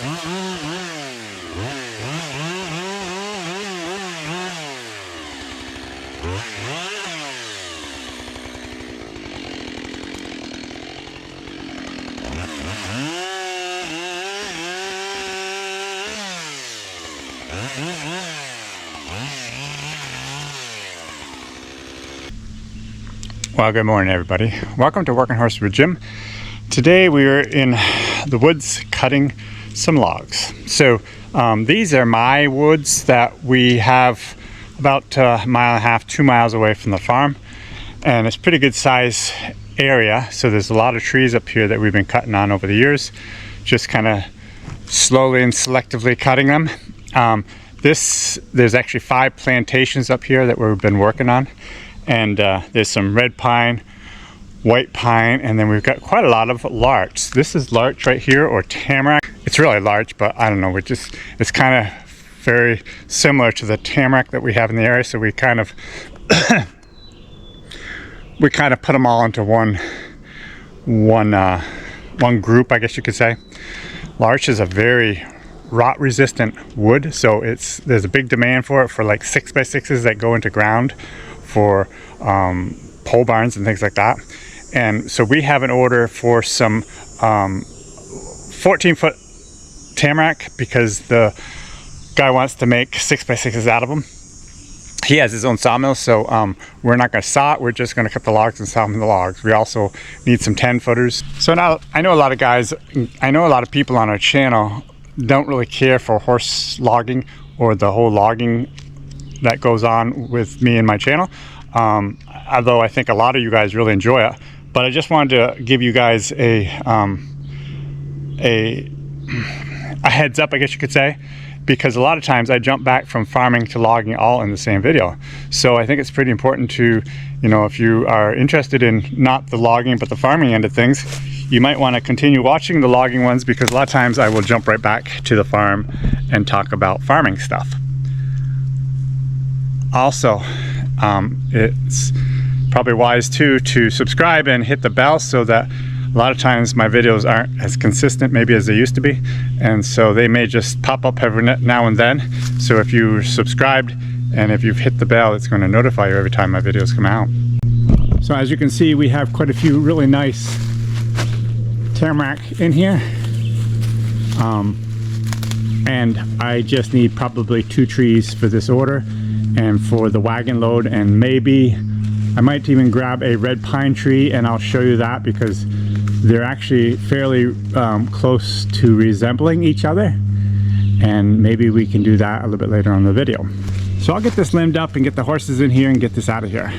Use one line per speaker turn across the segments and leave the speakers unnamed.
Well, good morning, everybody. Welcome to Working Horse with Jim. Today we are in the woods cutting some logs. So these are my woods that we have about a mile and a half, 2 miles away from the farm, and it's a pretty good size area. So there's a lot of trees up here that we've been cutting on over the years, just kind of slowly and selectively cutting them. There's actually 5 plantations up here that we've been working on. And there's some red pine, white pine, and then we've got quite a lot of larch. This is larch right here, or tamarack. It's really larch, but I don't know, it's kind of very similar to the tamarack that we have in the area, so we kind of put them all into one group, I guess you could say. Larch is a very rot resistant wood, so there's a big demand for it, for like 6x6s that go into ground for pole barns and things like that. And so we have an order for some 14-foot tamarack because the guy wants to make 6x6s out of them. He has his own sawmill, so we're not going to saw it, we're just going to cut the logs and saw them the logs. We also need some 10-footers. So now I know a lot of people on our channel don't really care for horse logging or the whole logging that goes on with me and my channel, although I think a lot of you guys really enjoy it. But I just wanted to give you guys a heads up, I guess you could say, because a lot of times I jump back from farming to logging all in the same video. So I think it's pretty important to, if you are interested in not the logging but the farming end of things, you might want to continue watching the logging ones, because a lot of times I will jump right back to the farm and talk about farming stuff. Also, it's probably wise too to subscribe and hit the bell, so that a lot of times my videos aren't as consistent maybe as they used to be, and so they may just pop up every now and then. So if you're subscribed and if you've hit the bell, it's going to notify you every time my videos come out. So as you can see, we have quite a few really nice tamarack in here, and I just need probably 2 trees for this order and for the wagon load, and maybe I might even grab a red pine tree, and I'll show you that because they're actually fairly close to resembling each other, and maybe we can do that a little bit later on in the video. So I'll get this limbed up and get the horses in here and get this out of here.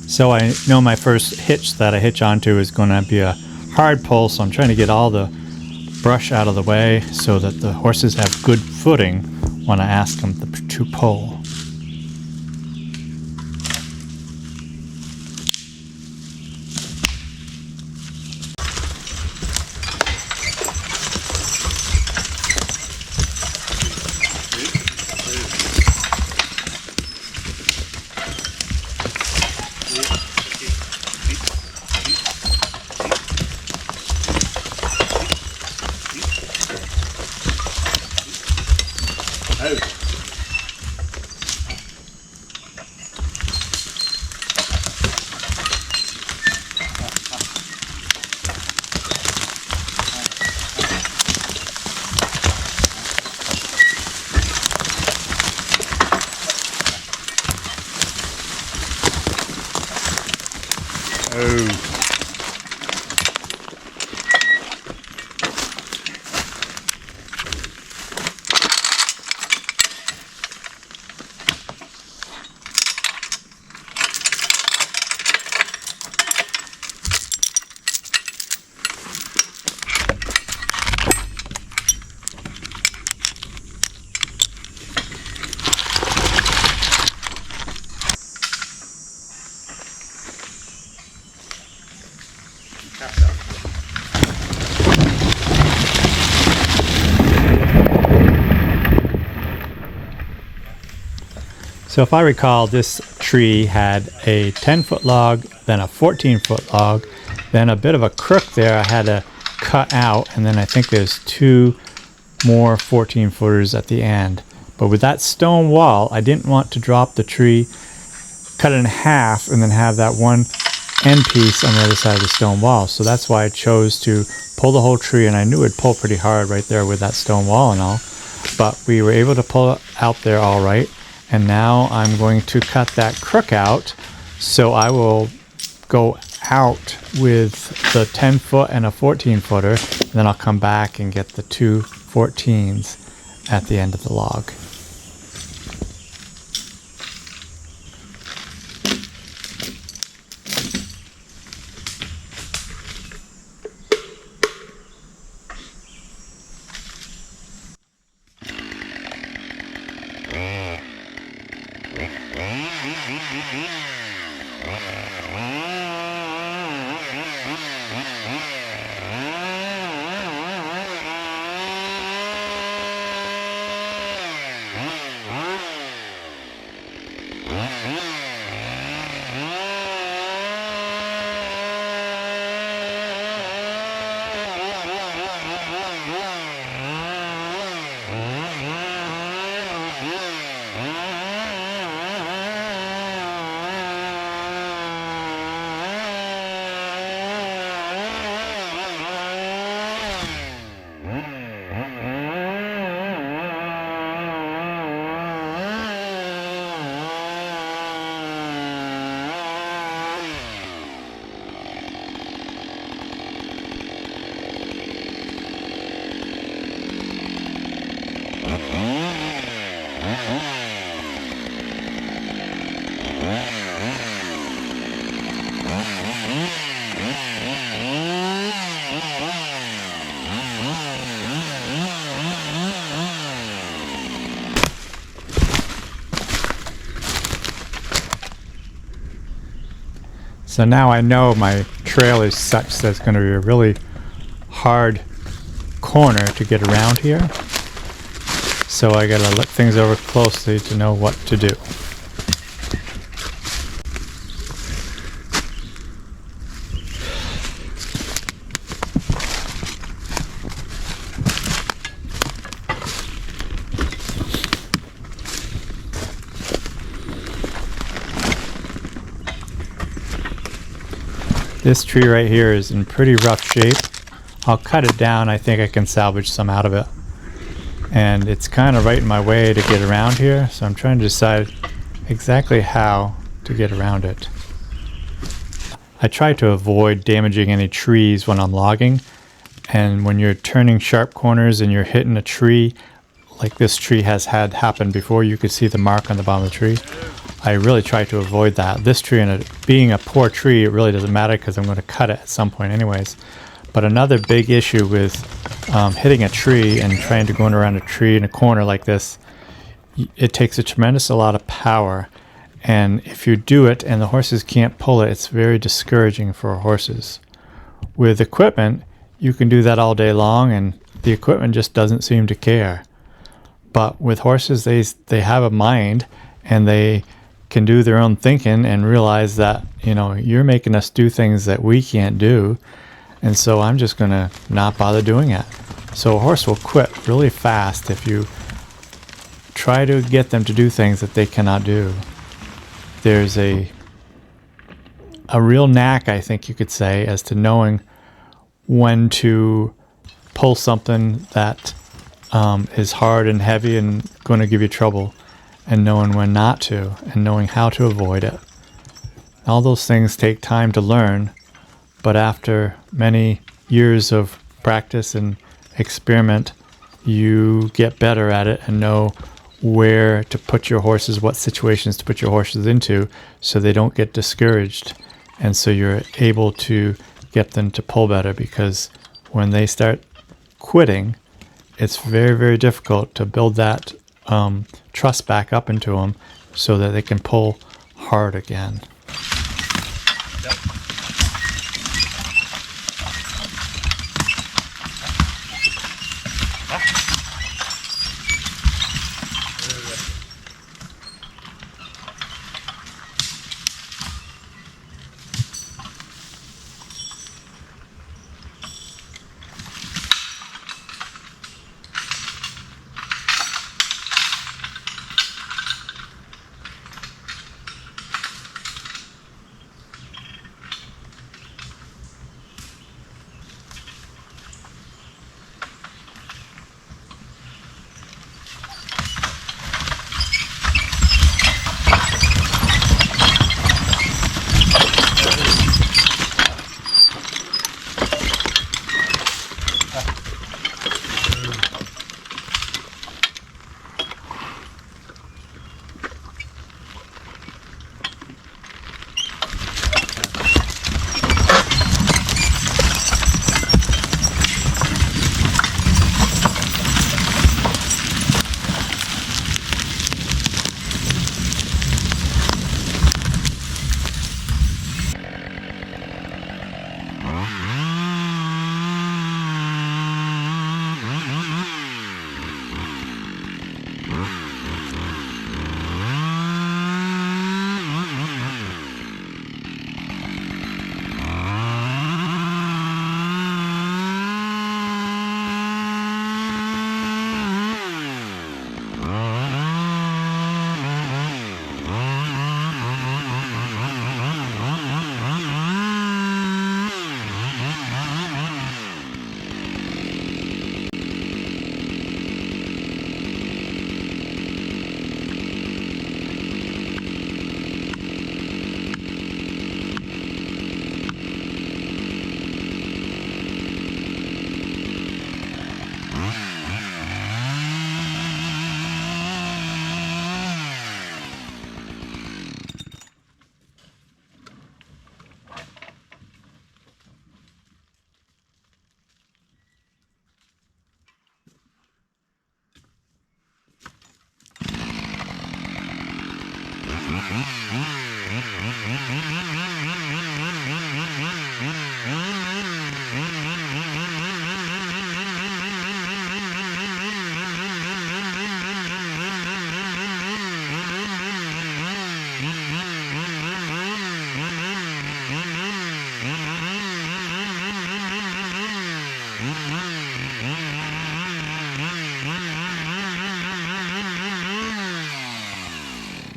So I know my first hitch that I hitch onto is going to be a hard pull, so I'm trying to get all the brush out of the way so that the horses have good footing when I ask them to pull. So if I recall, this tree had a 10-foot log, then a 14-foot log, then a bit of a crook there I had to cut out, and then I think there's 2 more 14-footers at the end. But with that stone wall, I didn't want to drop the tree, cut it in half, and then have that one end piece on the other side of the stone wall. So that's why I chose to pull the whole tree, and I knew it'd pull pretty hard right there with that stone wall and all. But we were able to pull it out there all right. And now I'm going to cut that crook out. So I will go out with the 10-foot and a 14-footer. And then I'll come back and get the 2 14s at the end of the log. So now I know my trail is such that it's going to be a really hard corner to get around here. So I got to look things over closely to know what to do. This tree right here is in pretty rough shape. I'll cut it down. I think I can salvage some out of it. And it's kind of right in my way to get around here, so I'm trying to decide exactly how to get around it. I try to avoid damaging any trees when I'm logging, and when you're turning sharp corners and you're hitting a tree, like this tree has had happen before, you could see the mark on the bottom of the tree. I really try to avoid that. This tree, and being a poor tree, it really doesn't matter because I'm going to cut it at some point anyways. But another big issue with hitting a tree and trying to go around a tree in a corner like this, it takes a tremendous lot of power. And if you do it and the horses can't pull it, it's very discouraging for horses. With equipment, you can do that all day long, and the equipment just doesn't seem to care. But with horses, they have a mind, and they can do their own thinking and realize that, you know, you're making us do things that we can't do. And so I'm just going to not bother doing it. So a horse will quit really fast if you try to get them to do things that they cannot do. There's a real knack, I think you could say, as to knowing when to pull something that is hard and heavy and going to give you trouble, and knowing when not to, and knowing how to avoid it. All those things take time to learn, but after many years of practice and experiment, you get better at it and know where to put your horses, what situations to put your horses into, so they don't get discouraged. And so you're able to get them to pull better, because when they start quitting, it's very, very difficult to build that trust back up into them so that they can pull hard again.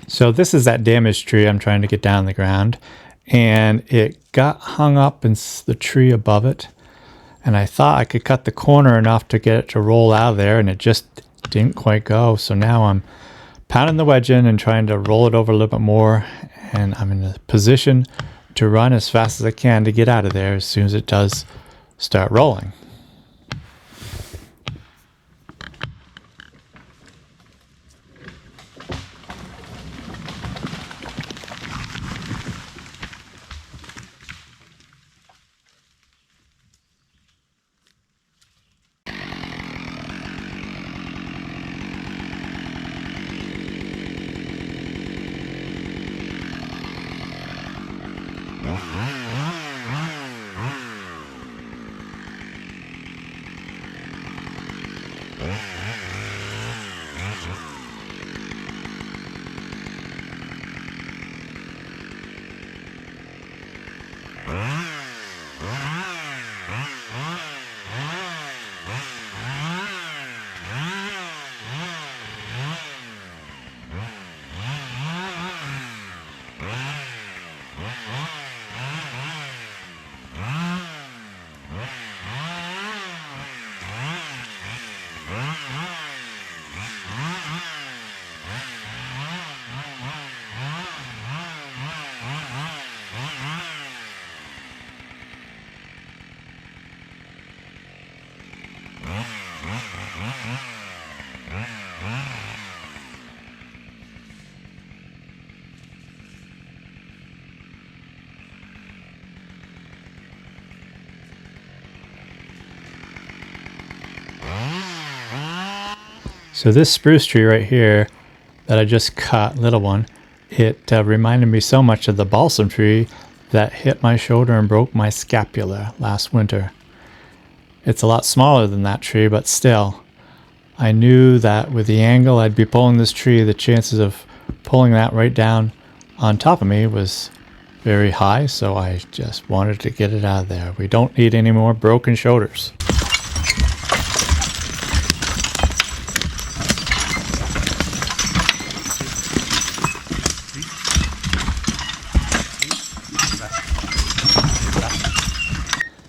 So this is that damaged tree I'm trying to get down the ground, and it got hung up in the tree above it, and I thought I could cut the corner enough to get it to roll out of there, and it just didn't quite go. So now I'm pounding the wedge in and trying to roll it over a little bit more, and I'm in a position to run as fast as I can to get out of there as soon as it does start rolling. So this spruce tree right here that I just cut, little one, it reminded me so much of the balsam tree that hit my shoulder and broke my scapula last winter. It's a lot smaller than that tree, but still, I knew that with the angle I'd be pulling this tree, the chances of pulling that right down on top of me was very high, so I just wanted to get it out of there. We don't need any more broken shoulders.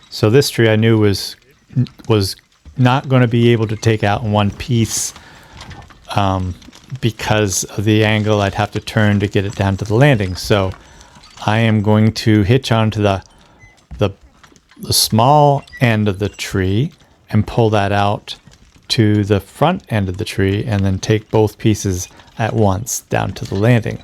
So this tree I knew was not going to be able to take out in one piece because of the angle I'd have to turn to get it down to the landing. So I am going to hitch onto the small end of the tree and pull that out to the front end of the tree, and then take both pieces at once down to the landing.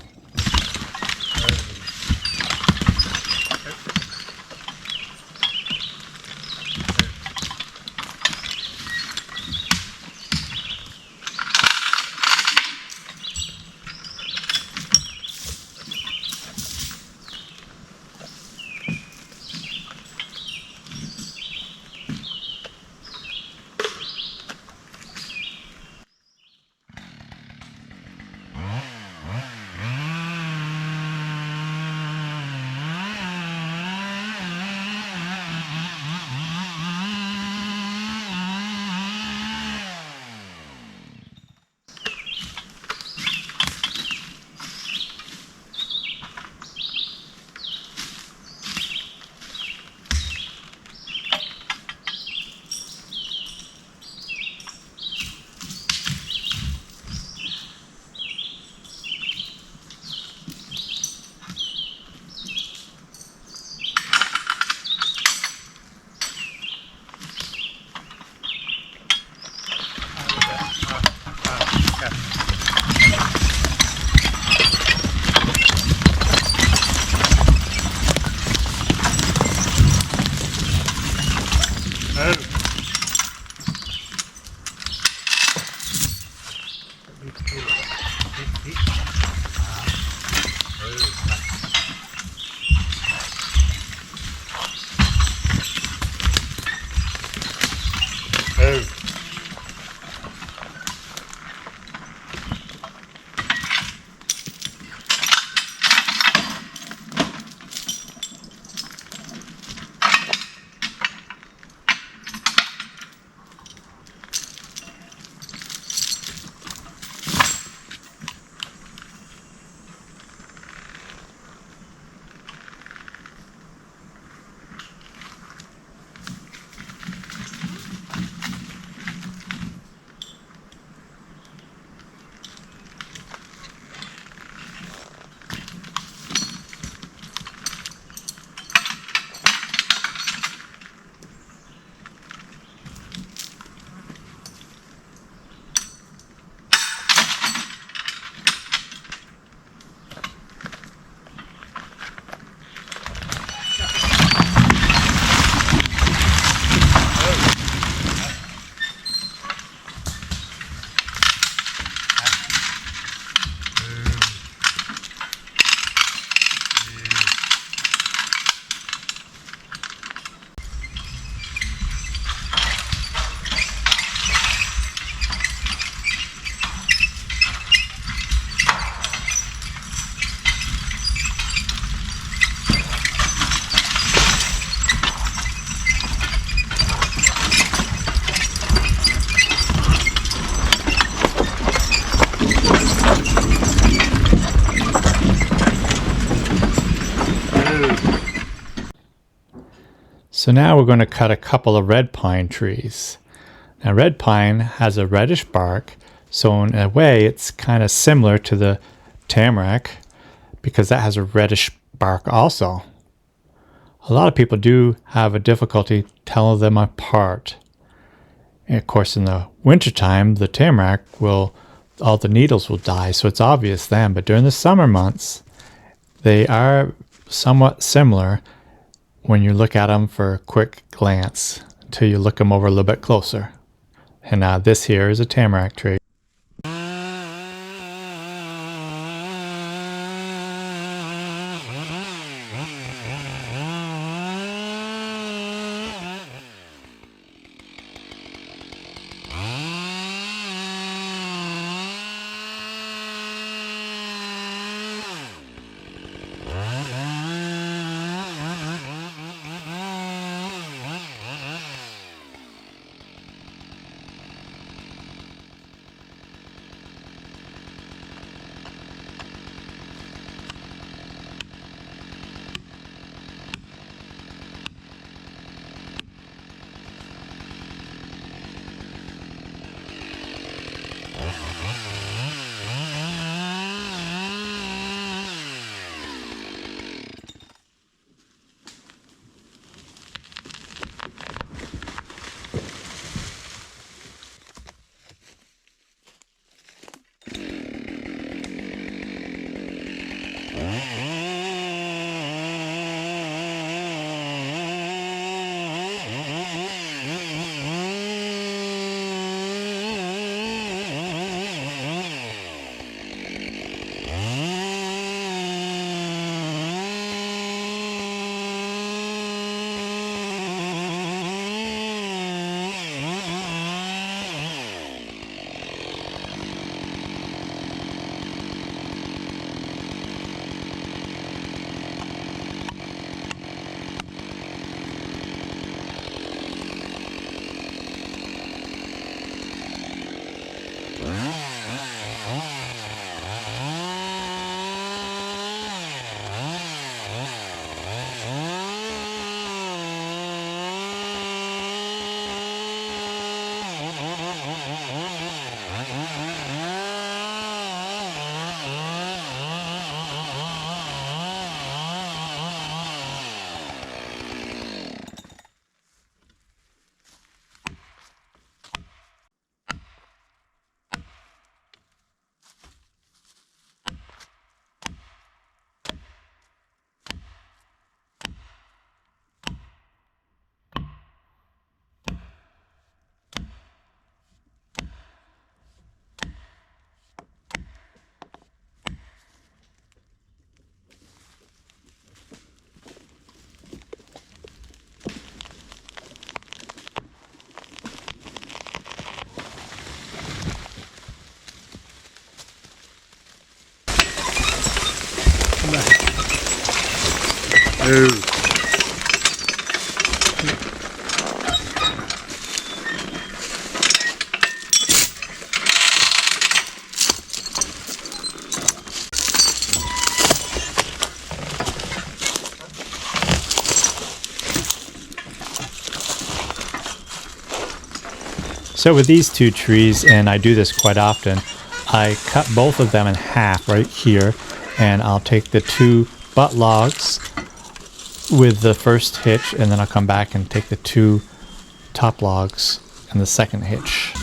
So now we're going to cut a couple of red pine trees. Now red pine has a reddish bark, so in a way it's kind of similar to the tamarack because that has a reddish bark also. A lot of people do have a difficulty telling them apart. And of course in the wintertime the tamarack all the needles will die, so it's obvious then, but during the summer months they are somewhat similar when you look at them for a quick glance until you look them over a little bit closer. And this here is a tamarack tree.
Ooh.
So with these two trees, and I do this quite often, I cut both of them in half right here, and I'll take the two butt logs with the first hitch, and then I'll come back and take the two top logs and the second hitch.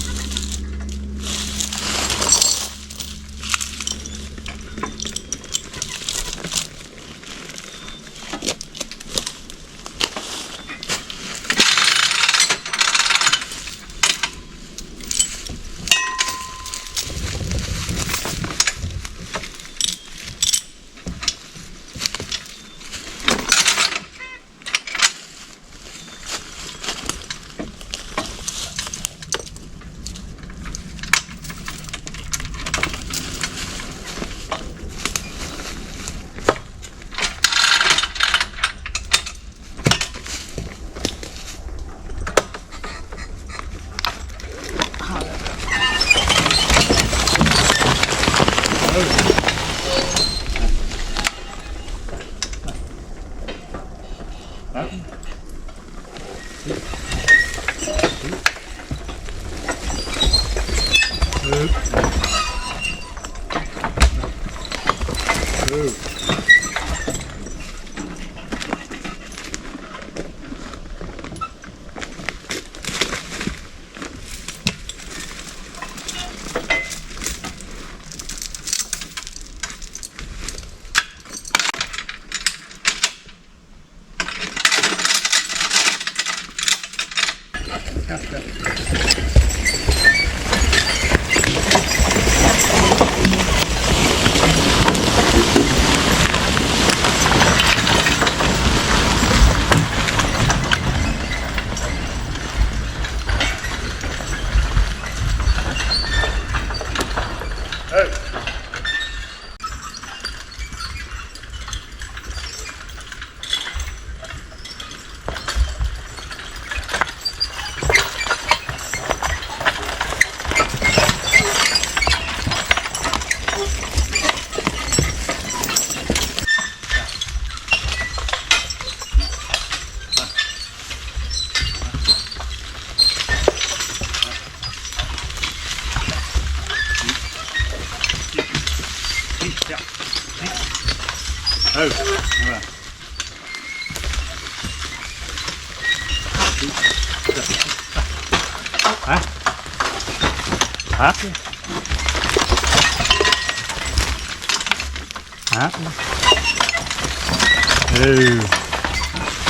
Ooh.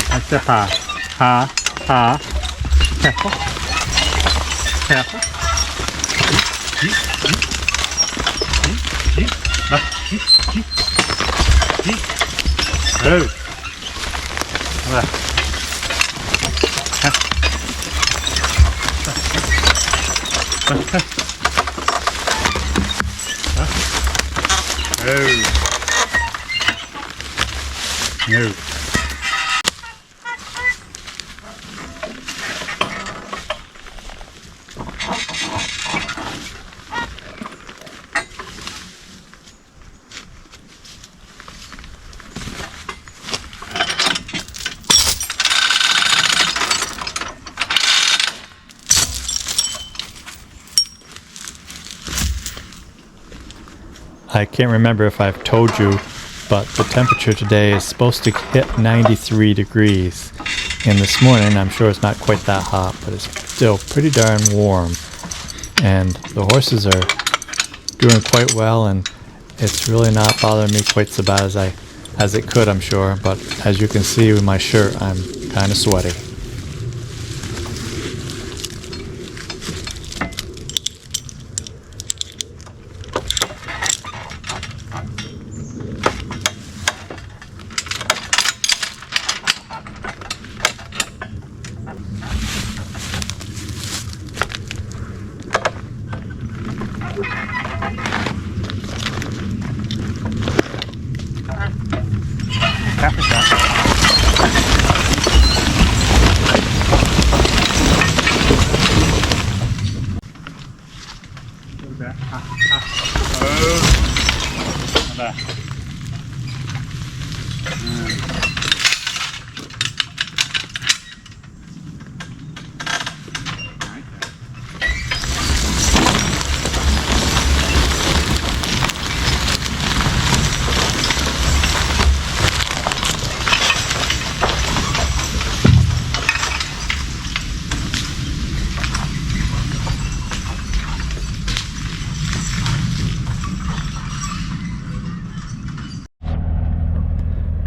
That's the paw. Paw. Paw. Careful. Careful. Oh. Oh. No.
I can't remember if I've told you, but the temperature today is supposed to hit 93 degrees. And this morning, I'm sure it's not quite that hot, but it's still pretty darn warm. And the horses are doing quite well, and it's really not bothering me quite so bad as it could, I'm sure. But as you can see with my shirt, I'm kind of sweaty.
Half a shot. Där. Där.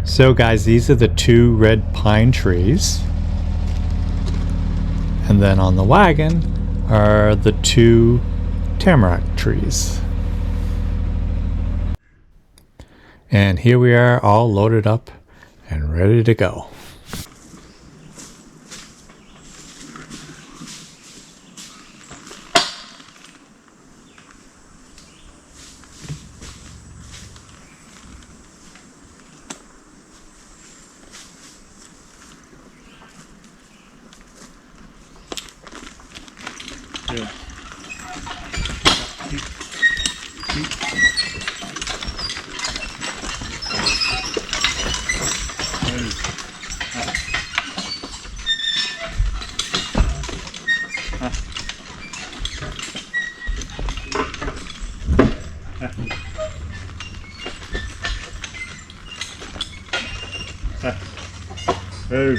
So guys, these are the 2 red pine trees. And then on the wagon are the 2 tamarack trees. And here we are, all loaded up and ready to go.
Yeah. Move. Move.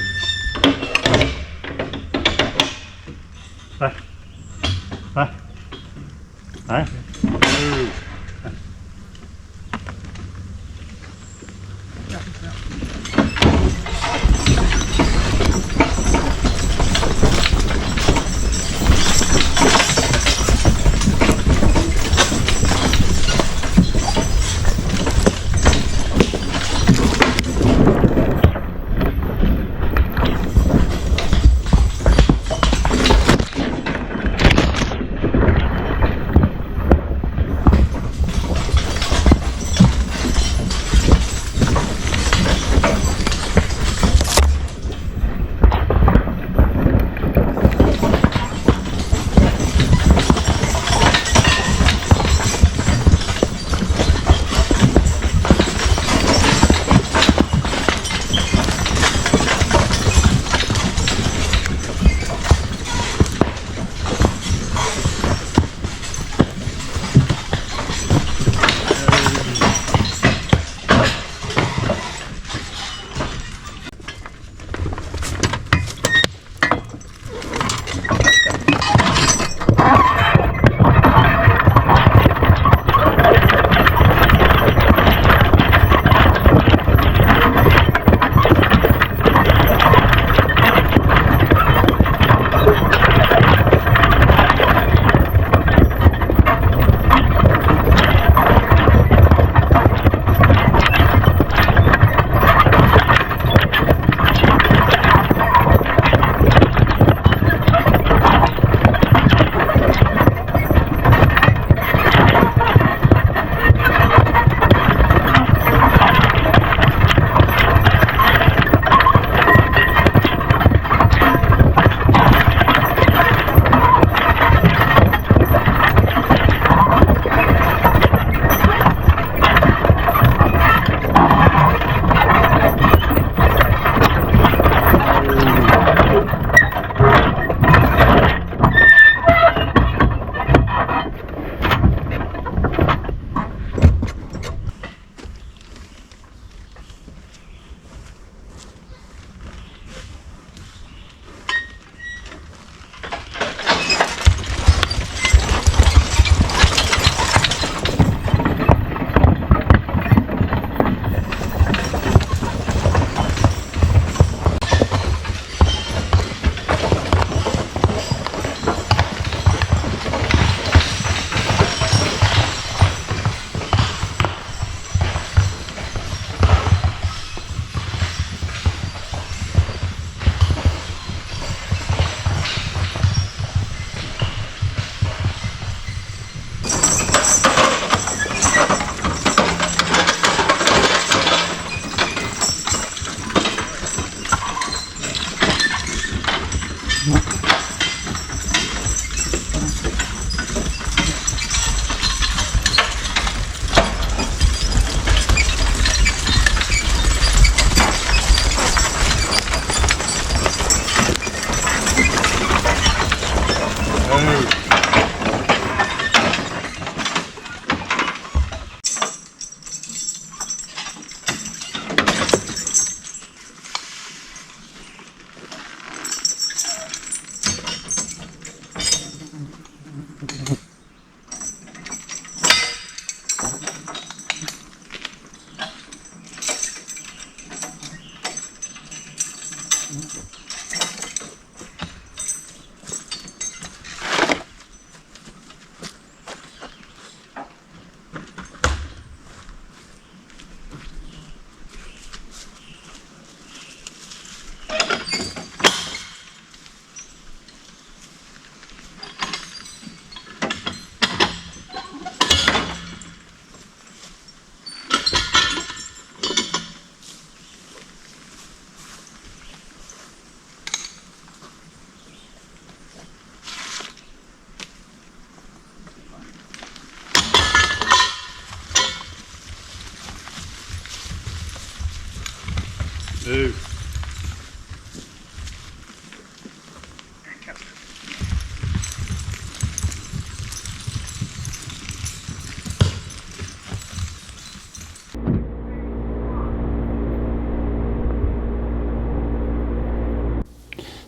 Ooh.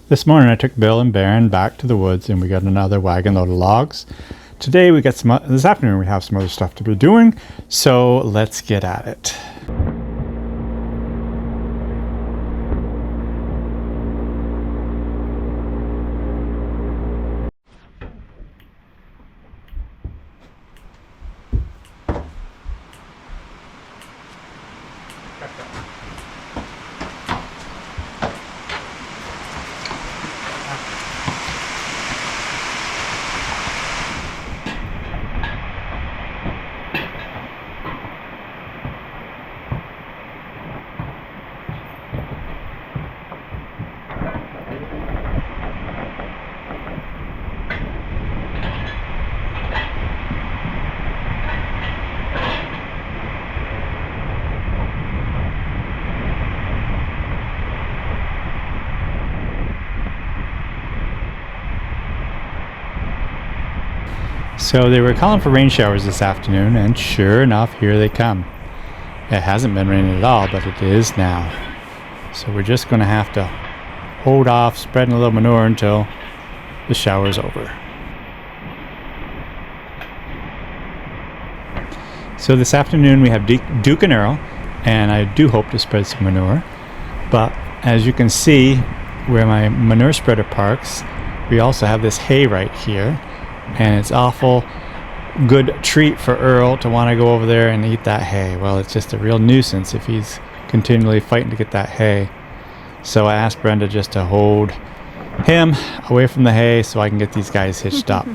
This morning I took Bill and Baron back to the woods and we got another wagon load of logs. Today we got this afternoon we have some other stuff to be doing, so let's get at it. So they were calling for rain showers this afternoon, and sure enough, here they come. It hasn't been raining at all, but it is now. So we're just going to have to hold off spreading a little manure until the shower's over. So this afternoon we have Duke and Earl, and I do hope to spread some manure. But as you can see where my manure spreader parks, we also have this hay right here. And it's awful good treat for Earl to want to go over there and eat that hay. Well, it's just a real nuisance if he's continually fighting to get that hay. So I asked Brenda just to hold him away from the hay so I can get these guys hitched up.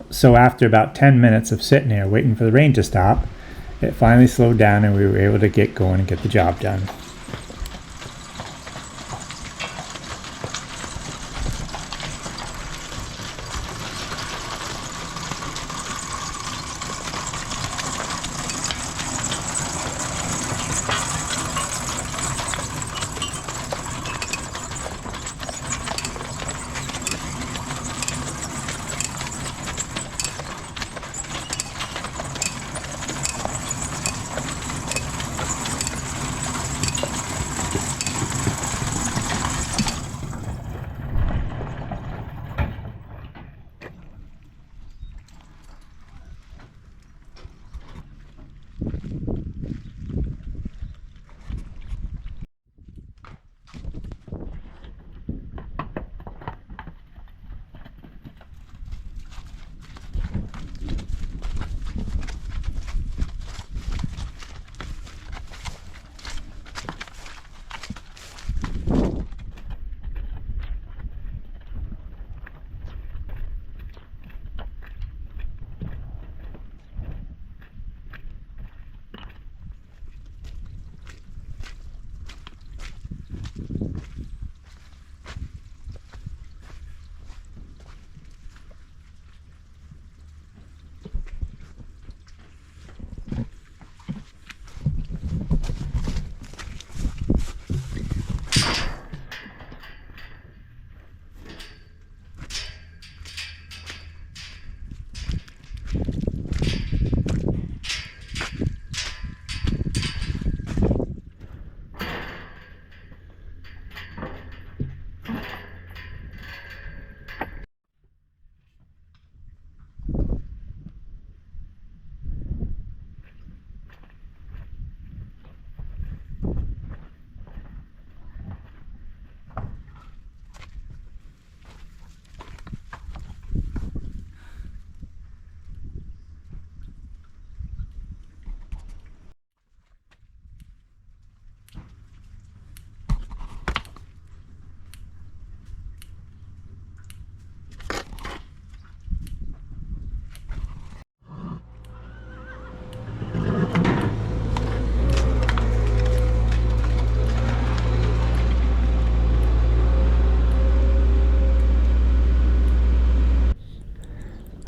So after about 10 minutes of sitting there waiting for the rain to stop, it finally slowed down and we were able to get going and get the job done.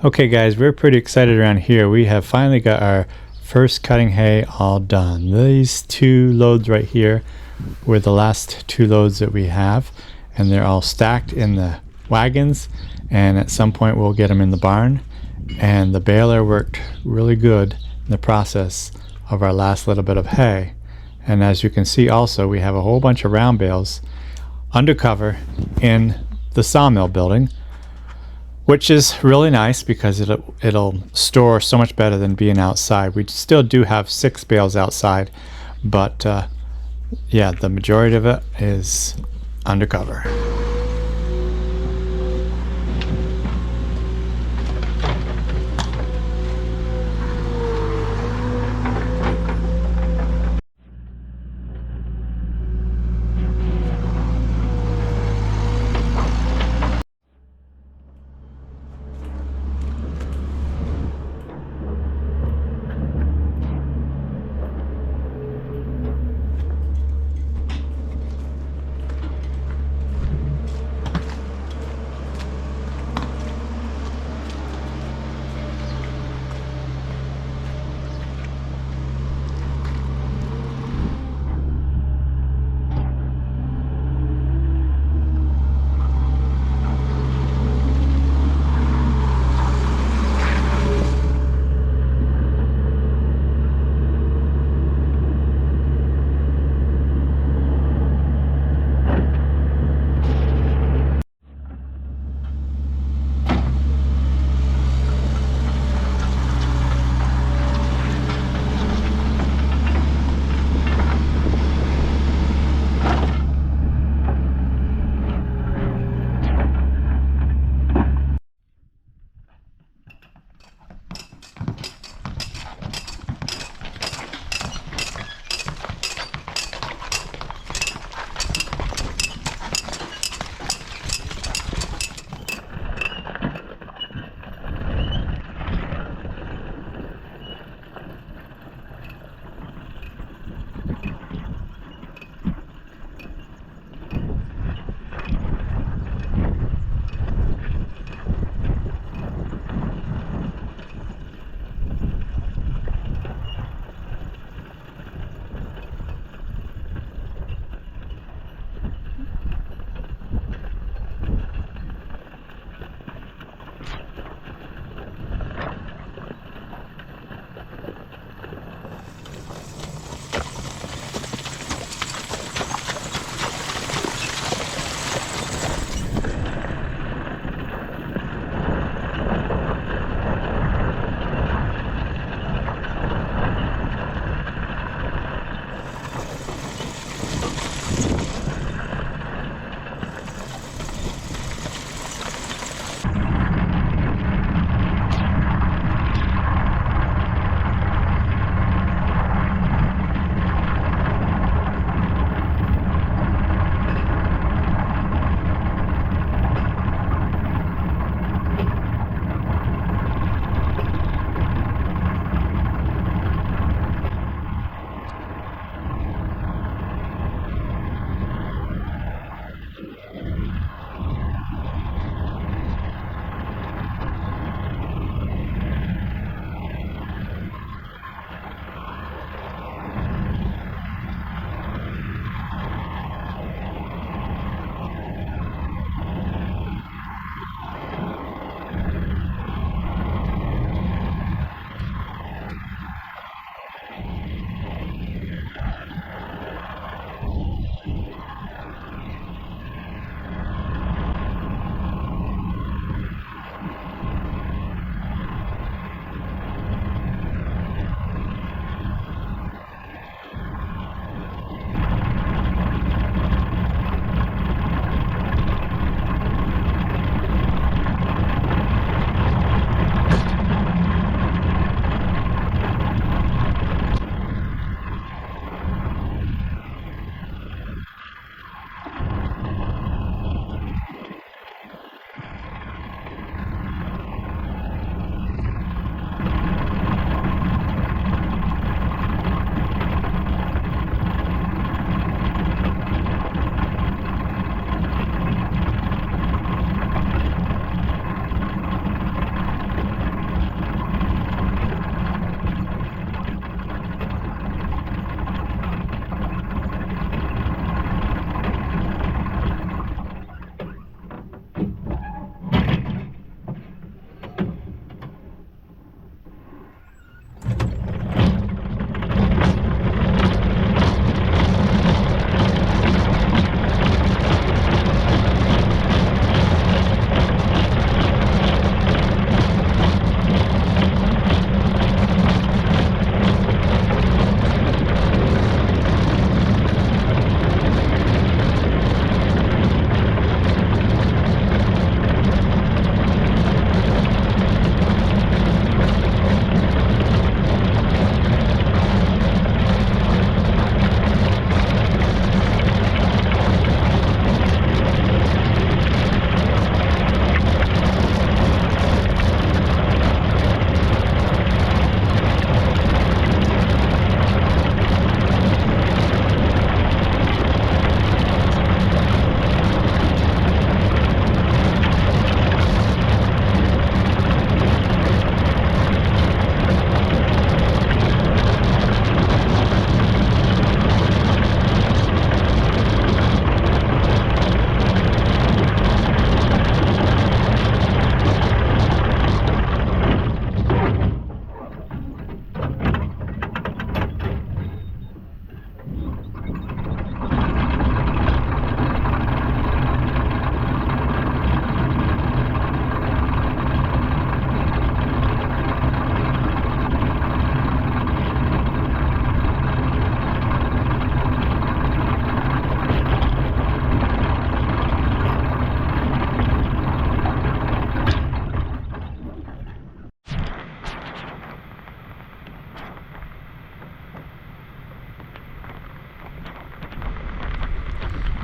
Okay guys, we're pretty excited around here. We have finally got our first cutting hay all done. These 2 loads right here were the last 2 loads that we have, and they're all stacked in the wagons, and at some point we'll get them in the barn. And the baler worked really good in the process of our last little bit of hay. And as you can see also, we have a whole bunch of round bales undercover in the sawmill building, which is really nice because it'll store so much better than being outside. We still do have 6 bales outside, but yeah, the majority of it is undercover.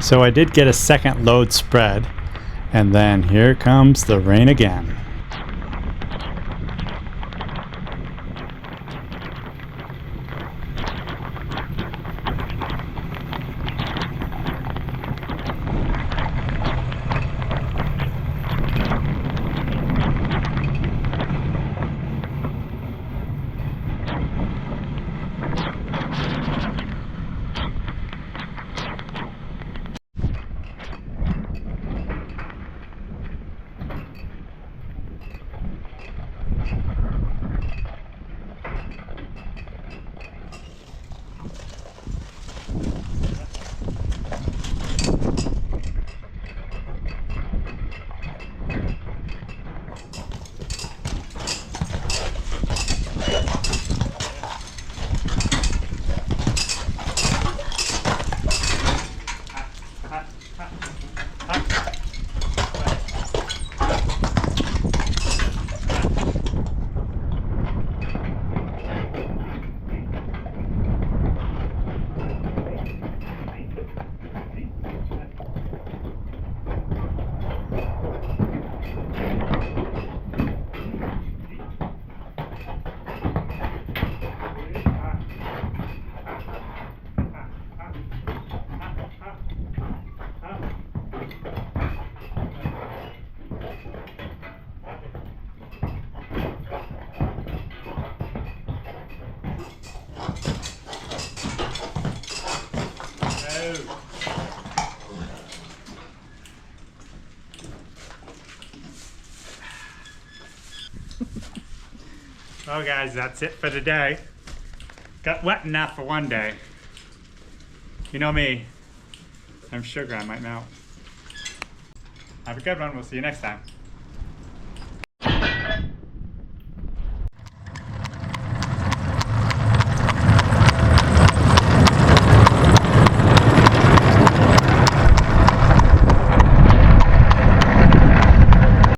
So I did get a second load spread, and then here comes the rain again.
Well guys, that's it for today. Got wet enough for one day. You know me, I'm sugar, I might melt. Have a good one, we'll see you next time.